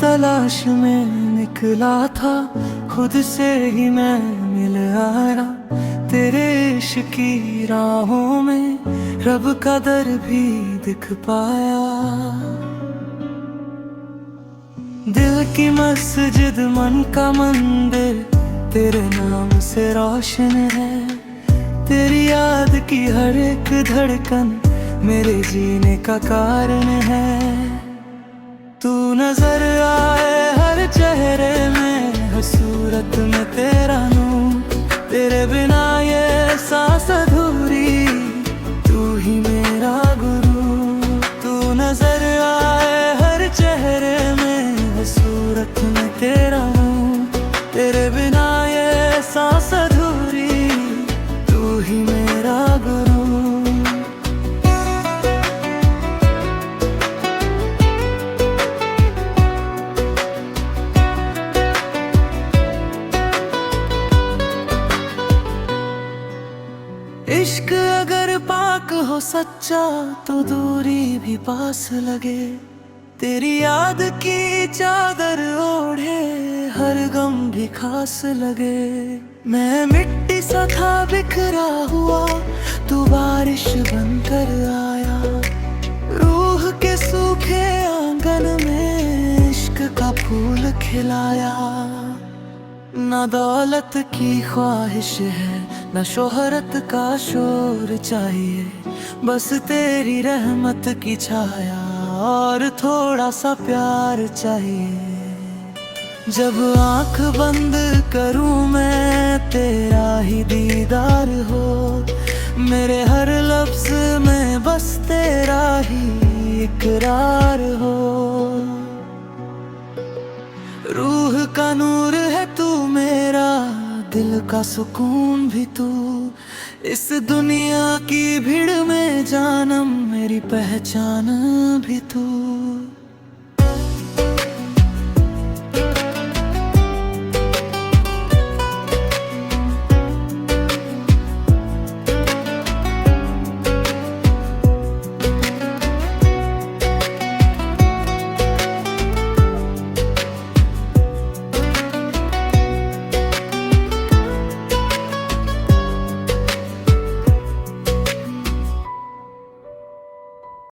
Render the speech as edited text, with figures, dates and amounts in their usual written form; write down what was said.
तलाश में निकला था, खुद से ही मैं मिल आया। तेरे इश्क की राहों में रब का दर भी दिख पाया। दिल की मस्जिद मन का मंदिर तेरे नाम से रोशन है। तेरी याद की हर एक धड़कन मेरे जीने का कारण है। तू नजर आए हर चेहरे में, हर सूरत में तेरा नूर। तेरे बिना ये सांस अधूरी, तू ही मेरा गुरु। तू नजर आए हर चेहरे में, हर सूरत में तेरा नूर। तेरे बिना ये सांस अधूरी, तू ही मेरा गुरु। इश्क अगर पाक हो सच्चा, तो दूरी भी पास लगे। तेरी याद की चादर ओढ़े, हर गम भी खास लगे। मैं मिट्टी सा था बिखरा हुआ, तू बारिश बनकर आया। रूह के सूखे आंगन में इश्क का फूल खिलाया। ना दौलत की ख्वाहिश है, ना शोहरत का शोर चाहिए। बस तेरी रहमत की छाया और थोड़ा सा प्यार चाहिए। जब आंख बंद करूं मैं, तेरा ही दीदार हो। मेरे हर लफ्ज में बस तेरा ही इकरार हो। रूह का नूर है तू मेरा, दिल का सुकून भी तू। इस दुनिया की भीड़ में जानम, मेरी पहचान भी तू।